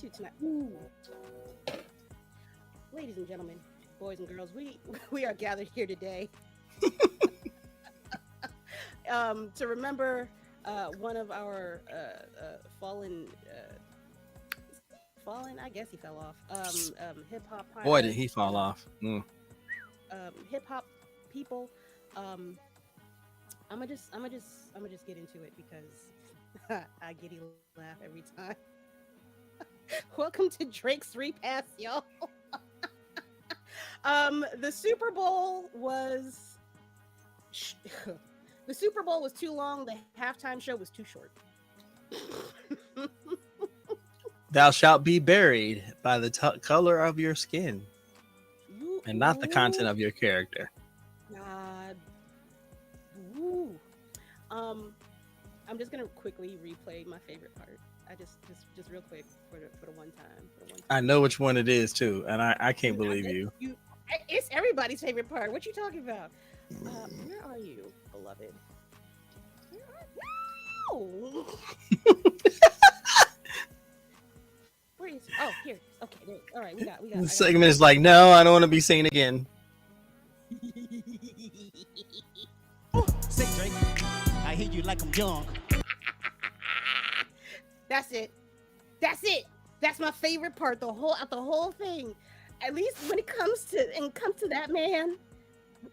to tonight. Ooh. Ladies and gentlemen, boys and girls, we are gathered here today to remember one of our fallen. I guess he fell off. Hip hop Boy, pioneers, did he fall off. hip hop people. I'm gonna just get into it because I giddy laugh every time. Welcome to Drake's Repass, y'all. The Super Bowl was the Super Bowl was too long. The halftime show was too short. Thou shalt be buried by the color of your skin and not the content of your character. God. Ooh. I'm just gonna quickly replay my favorite part. I just real quick for the one time. I know which one it is too, and I can't believe you. It's everybody's favorite part. What you talking about? Where are you, beloved? Where are you? Where is? Oh, here. Okay, there. All right, we got. The segment is like, no, I don't want to be seen again. Say Drake, I hear you like I'm young. That's it. That's my favorite part. The whole thing. At least when it comes to that man,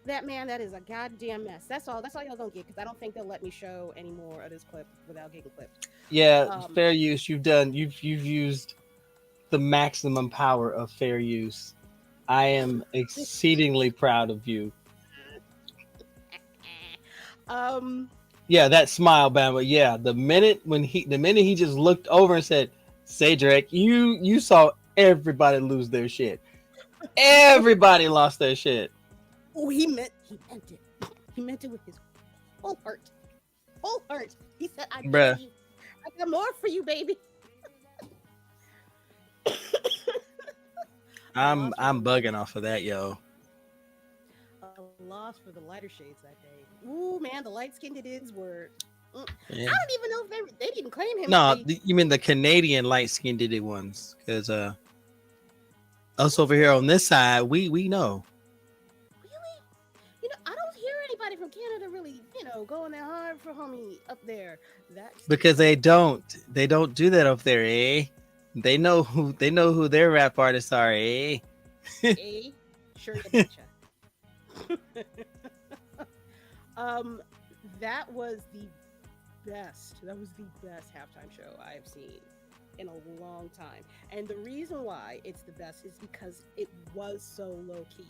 that is a goddamn mess. That's all y'all gonna get, because I don't think they'll let me show any more of this clip without getting clipped. Yeah, fair use. You've used the maximum power of fair use. I am exceedingly proud of you. Yeah, that smile, Bama. Yeah, the minute he just looked over and said, "Say Drake, you saw everybody lose their shit. Everybody lost their shit." Oh, he meant it. He meant it with his whole heart. He said, "I got you. I got more for you, baby." I'm bugging off of that, yo. A loss for the lighter shades that day. Ooh, man, the light-skinned dudes were. Yeah. I don't even know if they didn't claim him. No, you mean the Canadian light-skinned ones? Because us over here on this side, we know. Really? I don't hear anybody from Canada really, going that hard for homie up there. Because they don't do that up there, eh? They know who their rap artists are, eh? Sure you betcha. That was the best. That was the best halftime show I have seen in a long time. And the reason why it's the best is because it was so low key.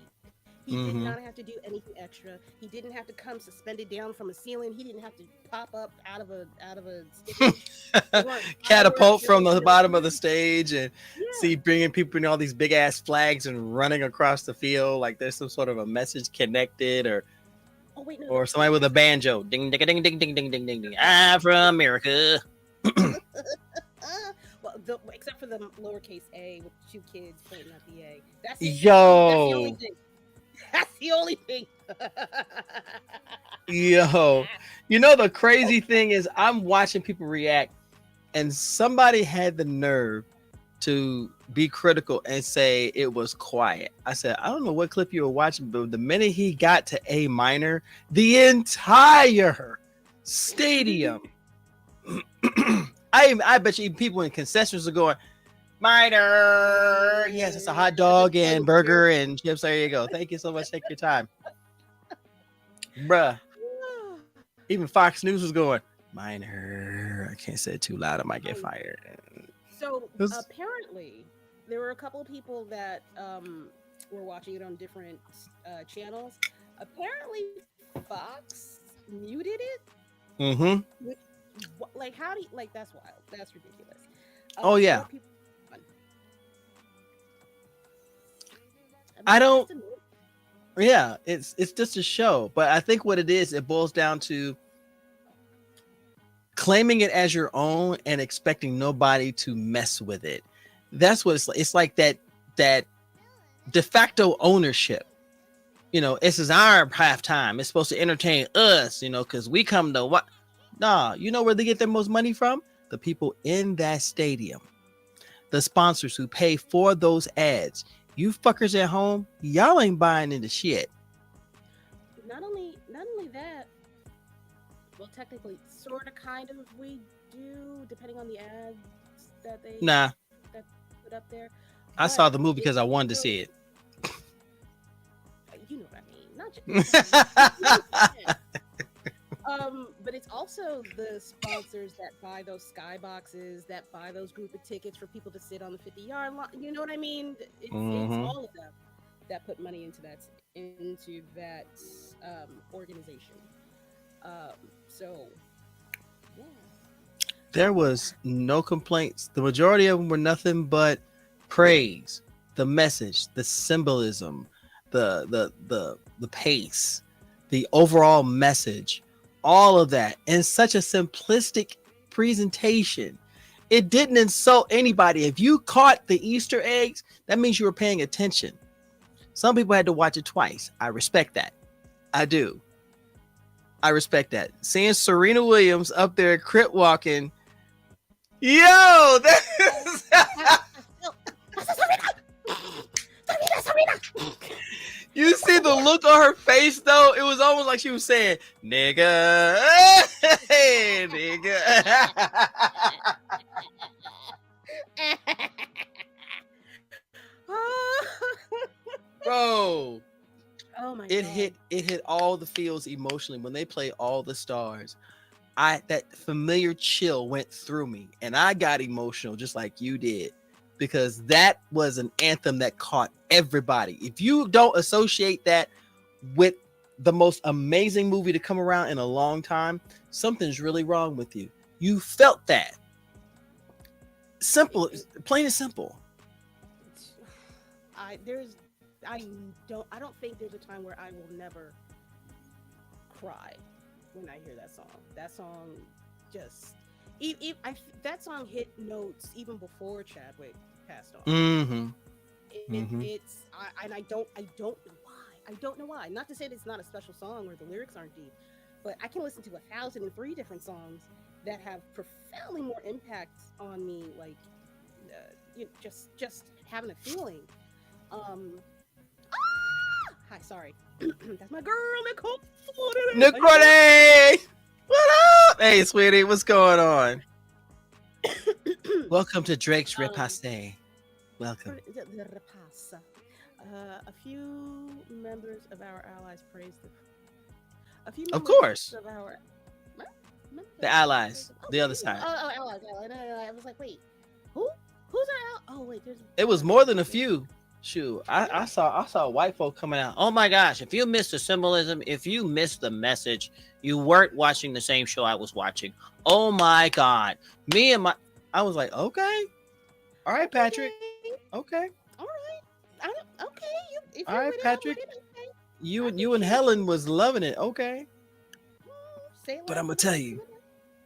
He did not have to do anything extra. He didn't have to come suspended down from a ceiling. He didn't have to pop up out of a catapult from the bottom of the stage and see bringing people in all these big ass flags and running across the field like there's some sort of a message connected, or somebody with a banjo, ding ding ding ding ding ding ding ding ding. I'm from America. Well, except for the lowercase a with two kids pointing at the A. That's the only thing. That's the only thing. Yo, the crazy thing is I'm watching people react, and somebody had the nerve to be critical and say it was quiet. I said, I don't know what clip you were watching, but the minute he got to A minor, the entire stadium, I bet you people in concessions are going, minor. Yes, it's a hot dog and burger and chips. There you go. Thank you so much. Take your time. Bruh. Even Fox News was going, minor. I can't say it too loud. I might get fired. So apparently there were a couple of people that were watching it on different channels. Apparently Fox muted it. Mm-hmm. Like, how do you, like, that's wild. That's ridiculous. Oh yeah. I don't. Yeah, it's just a show, but I think what it is, it boils down to claiming it as your own and expecting nobody to mess with it. That's what it's like. It's like that de facto ownership. This is our halftime. It's supposed to entertain us, because we come to what? Nah, you know where they get their most money from? The people in that stadium. the sponsors who pay for those ads. You fuckers at home, y'all ain't buying into shit. Not only that, well, technically, sort of, kind of, we do, depending on the ads that they Nah, that put up there. I But saw the movie it because I wanted to still, see it. you know what I mean? Not just. But it's also the sponsors that buy those skyboxes, that buy those group of tickets for people to sit on the 50-yard line. You know what I mean? It's all of them that put money into that organization. So yeah. There was no complaints. The majority of them were nothing but praise, the message, the symbolism, the pace, the overall message, all of that in such a simplistic presentation. It didn't insult anybody. If you caught the Easter eggs, that means you were paying attention. Some people had to watch it twice. I respect that. I do. I respect that. Seeing Serena Williams up there crip walking. Yo, that is you see the look on her face though? It was almost like she was saying, nigga, hey, nigga. Bro, Oh my it god. hit all the feels emotionally when they play All the Stars. That familiar chill went through me and I got emotional just like you did, because that was an anthem that caught everybody. If you don't associate that with the most amazing movie to come around in a long time, something's really wrong with you. You felt that. Simple, plain and simple. I don't think there's a time where I will never cry when I hear that song. That song just that song hit notes even before Chadwick passed on. Mm-hmm. I don't know why. Not to say that it's not a special song or the lyrics aren't deep, but I can listen to 1,003 different songs that have profoundly more impact on me, like just having a feeling. Hi, sorry. That's my girl, Nicole. Nicole! What up? Hey, sweetie, what's going on? Welcome to Drake's Repasse. Welcome. A few members of our allies praised Of course. of our The allies, the other side. Allies. I was like, wait, who's our ally? Oh wait, It was more than a few. Shoot, I saw white folk coming out. Oh my gosh, if you missed the symbolism, if you missed the message, you weren't watching the same show I was watching. Oh my God. I was like, okay. All right, Patrick. Okay. All right. Okay. All right, Patrick. You and Helen was loving it. Okay. But I'm gonna tell you,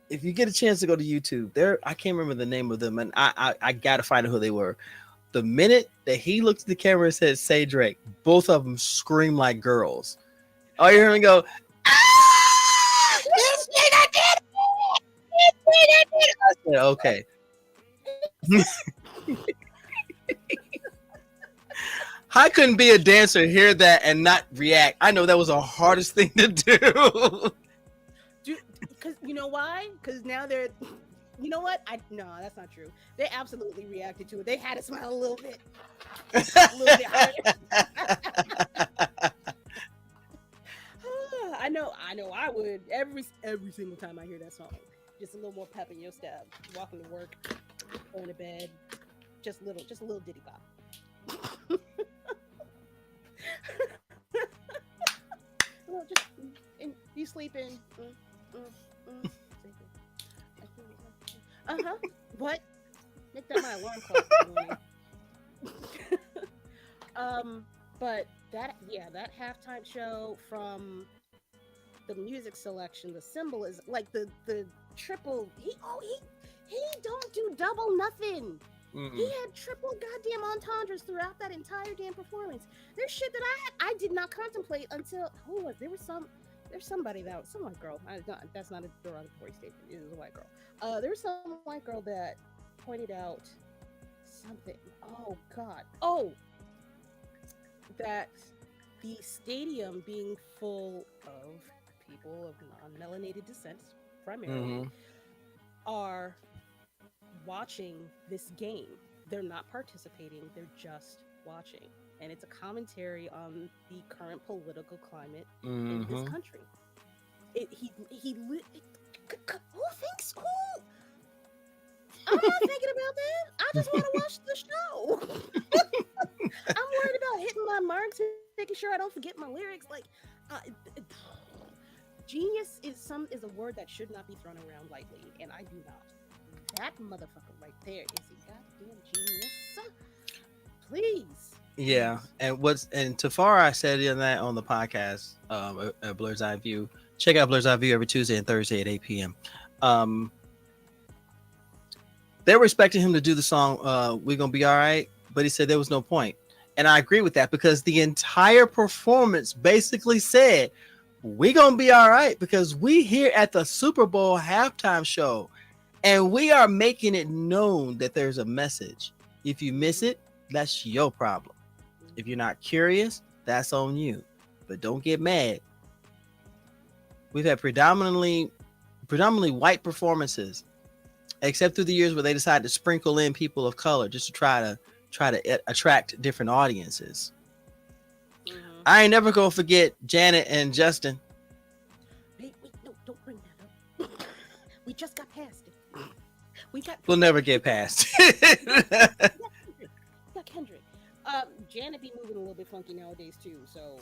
if you get a chance to go to YouTube, I can't remember the name of them, and I gotta find out who they were. The minute that he looked at the camera and said, "Say Drake," both of them scream like girls. All you hear me go, "Ah! This nigga did it! This nigga did it!" I said, okay. I couldn't be a dancer, hear that, and not react. I know that was the hardest thing to do. Because you know why? Because now they're. You know what? No, that's not true. They absolutely reacted to it. They had to smile a little bit. A little bit harder. I know I would every single time I hear that song. Just a little more pep in your step. Walking to work, going to bed. Just a little ditty bop. Well, just you sleeping. What? Make that my alarm clock in the morning. But that halftime show, from the music selection, the symbolism, like the triple. He don't do double nothing. Mm-mm. He had triple goddamn entendres throughout that entire damn performance. There's shit that I did not contemplate until there's somebody that some white girl. That's not a derogatory statement. It was a white girl. There was some white girl that pointed out something. Oh God. Oh, that the stadium being full of people of non-melanated descent, primarily, Mm-hmm. are watching this game. They're not participating, they're just watching. And it's a commentary on the current political climate in this Mm-hmm. country. Who thinks cool? I'm not thinking about that. I just want to watch the show. I'm worried about hitting my marks, making sure I don't forget my lyrics. Like, uh, genius is a word that should not be thrown around lightly, and I do not. That motherfucker right there is a goddamn genius. Please. Yeah, and Tafara said in that on the podcast, at Blur's Eye View. Check out Blur's Eye View every Tuesday and Thursday at 8 p.m. They were expecting him to do the song "We Gonna Be All Right," but he said there was no point, and I agree with that because the entire performance basically said we gonna be all right because we here at the Super Bowl halftime show, and we are making it known that there's a message. If you miss it, that's your problem. If you're not curious, that's on you. But don't get mad. We've had predominantly white performances, except through the years where they decided to sprinkle in people of color just to try to attract different audiences. Mm-hmm. I ain't never gonna forget Janet and Justin. Wait, no, don't bring that up. We just got past it. We'll never get past. Got Kendrick. Janet be moving a little bit funky nowadays too. So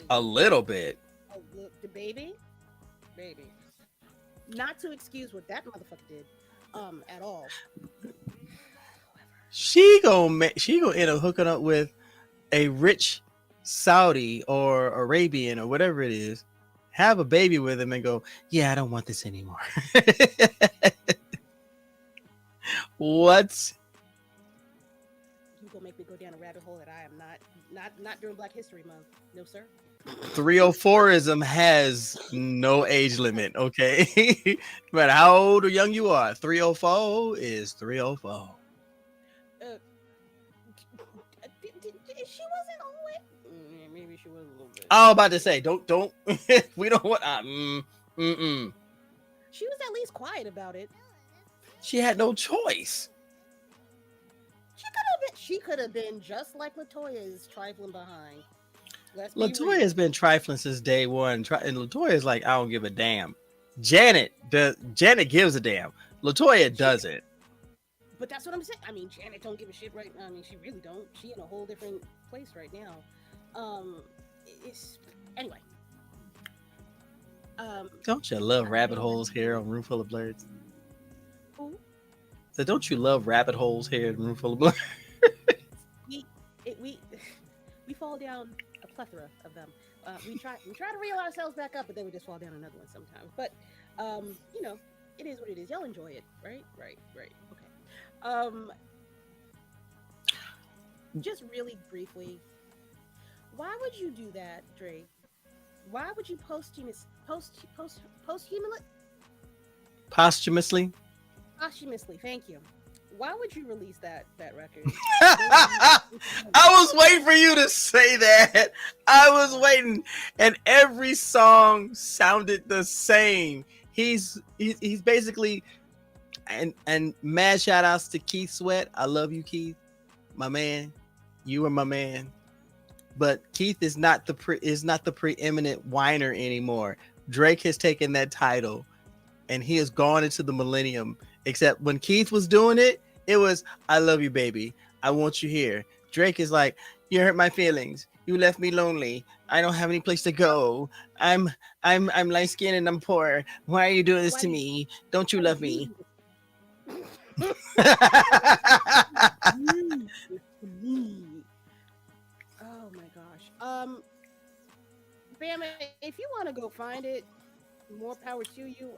A little bit. The baby. Not to excuse what that motherfucker did, at all. She gonna end up hooking up with a rich Saudi or Arabian or whatever it is, have a baby with him and go, yeah, I don't want this anymore. What? You gonna make me go down a rabbit hole that I am not during Black History Month. No, sir. 304ism has no age limit, okay? No matter how old or young you are, 304 is 304. She wasn't always. Maybe she was a little bit. I was about to say, don't. We don't want. She was at least quiet about it. She had no choice. She could have been just like Latoya's trifling behind. Latoya has been trifling since day one, and Latoya is like, I don't give a damn. Janet gives a damn. Latoya doesn't. But that's what I'm saying. I mean, Janet don't give a shit right now. I mean, she really don't. She in a whole different place right now. Anyway. Don't you love rabbit holes here on Room Full of Blerds? Who? So don't you love rabbit holes here in Room Full of Blerds? We fall down a plethora of them. We try to reel ourselves back up, but then we just fall down another one sometimes. But it is what it is. Y'all enjoy it, right? Right. Okay. Just really briefly, why would you do that, Dre? Why would you Posthumously? Posthumously, thank you. Why would you release that record? I was waiting for you to say that. I was waiting, and every song sounded the same. He's basically, and mad shout outs to Keith Sweat. I love you, Keith, my man. You are my man. But Keith is not the preeminent whiner anymore. Drake has taken that title, and he has gone into the millennium. Except when Keith was doing it, it was "I love you, baby. I want you here." Drake is like, "You hurt my feelings. You left me lonely. I don't have any place to go. I'm light skinned and I'm poor. Why are you doing this to me? Don't you love me?" Oh my gosh. Bama, if you want to go find it, more power to you.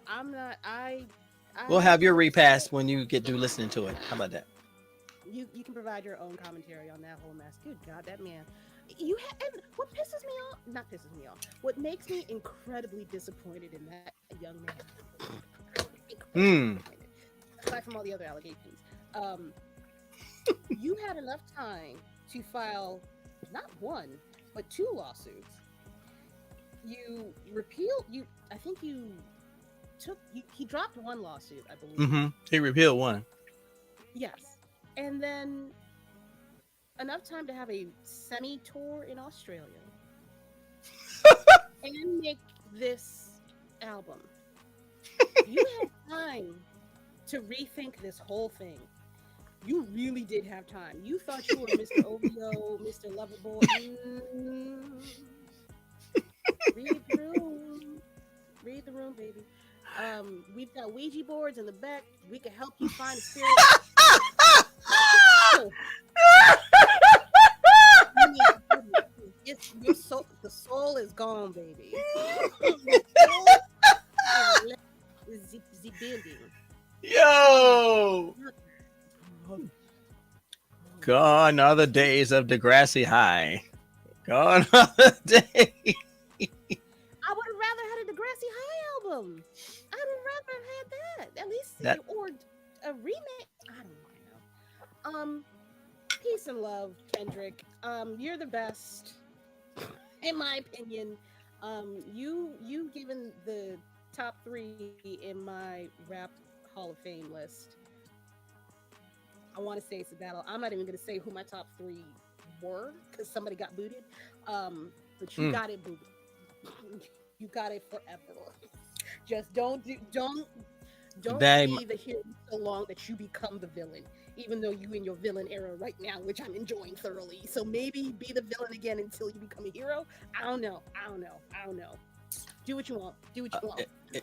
We'll have your repass when you get through listening to it. How about that? You can provide your own commentary on that whole mess. Good God, that man. And what pisses me off? Not pisses me off. What makes me incredibly disappointed in that young man. Aside from all the other allegations. you had enough time to file not one, but two lawsuits. You repealed you I think you took he dropped one lawsuit, I believe. He repealed one. Yes. And then enough time to have a semi tour in Australia and make this album. You had time to rethink this whole thing. You really did have time. You thought you were Mr. OVO, Mr. Loverboy. Read the room. Read the room, baby. We've got Ouija boards in the back. We can help you find a spirit. Your soul, the soul is gone, baby. The soul is bending. Yo! Gone are the days of Degrassi High. Gone are the days. I would have rather had a Degrassi High album. I would have rather had that. At least or a remake. I don't know. Peace and love, Kendrick. You're the best, in my opinion. You given the top 3 in my rap Hall of Fame list. I want to say it's a battle. I'm not even going to say who my top 3 were because somebody got booted. But you got it booted. You got it forever. Just don't be the hero so long that you become the villain. Even though you in your villain era right now, which I'm enjoying thoroughly. So maybe be the villain again until you become a hero. I don't know. Do what you want.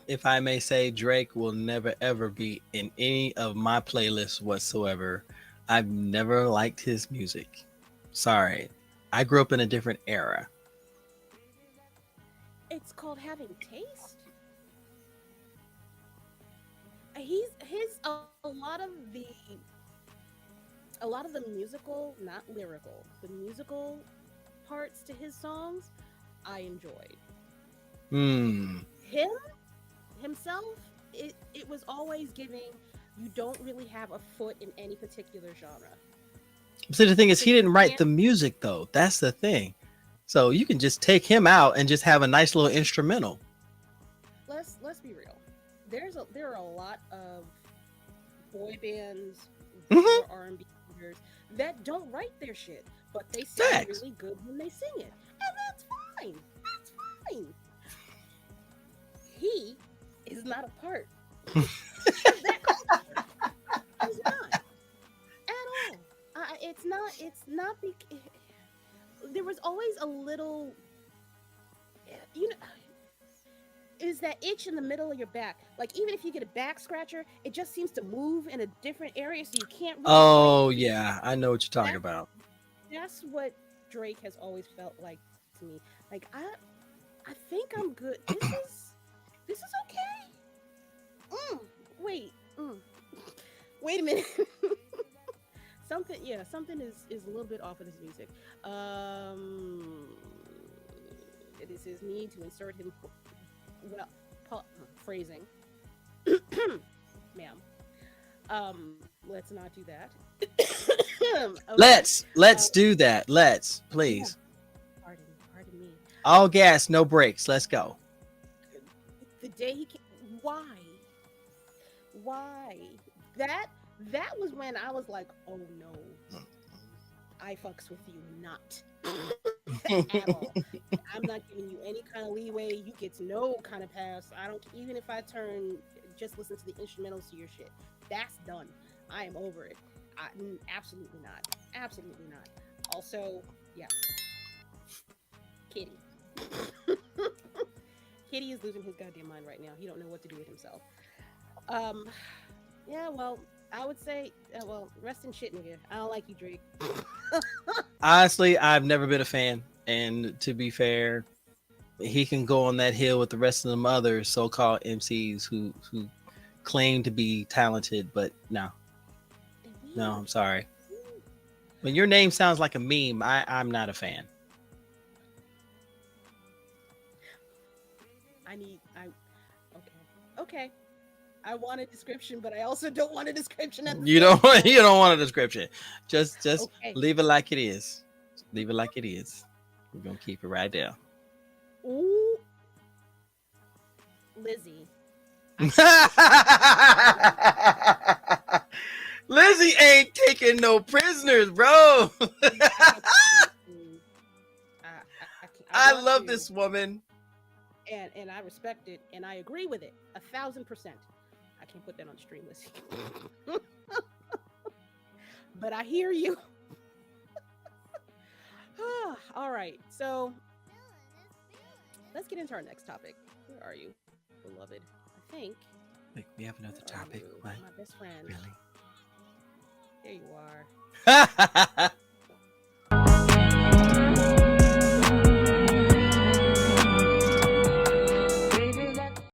If I may say, Drake will never ever be in any of my playlists whatsoever. I've never liked his music. Sorry. I grew up in a different era. It's called having taste. A lot of the musical, not lyrical, the musical parts to his songs, I enjoyed. Himself, it was always giving, you don't really have a foot in any particular genre. So the thing is, he didn't write the music though. That's the thing. So you can just take him out and just have a nice little instrumental. Let's be real. There are a lot of boy bands, R&B singers that don't write their shit, but they sound really good when they sing it, and that's fine. That's fine. He is not a part of that culture. He's not at all. It's not. There was always a little, is that itch in the middle of your back. Like, even if you get a back scratcher, it just seems to move in a different area, so you can't really yeah, I know what you're talking about. That's what Drake has always felt like to me. Like, I think I'm good. This is okay. Wait a minute. Something is a little bit off of this music. It is his need to insert him. Phrasing. Ma'am. Let's not do that. Okay. Let's do that. Let's, please. Yeah. Pardon me. All gas, no brakes. Let's go. The day he came, why? That was when I was like, oh no, I fucks with you not at all. I'm not giving you any kind of leeway. You get no kind of pass. I don't, even if I just listen to the instrumentals to your shit. That's done. I am over it. Absolutely not. Absolutely not. Also, yeah. Kitty. Kitty is losing his goddamn mind right now. He don't know what to do with himself. Yeah, well, I would say, rest in shit, nigga. I don't like you, Drake. Honestly, I've never been a fan. And to be fair, he can go on that hill with the rest of them other so-called MCs who claim to be talented, but no, I'm sorry. When your name sounds like a meme, I'm not a fan. Okay. I want a description, but I also don't want a description at the You same don't time. you don't want a description. Just Okay. leave it like it is. Leave it like it is. We're gonna keep it right there. Ooh. Lizzie. Lizzie ain't taking no prisoners, bro. I want love to, this woman. and I respect it, and I agree with it 1,000%. I can't put that on stream, Lizzie. But I hear you. All right, so let's get into our next topic. Where are you, beloved? I think. Wait, we have another where are topic. you? What? My best friend. Really? There you are.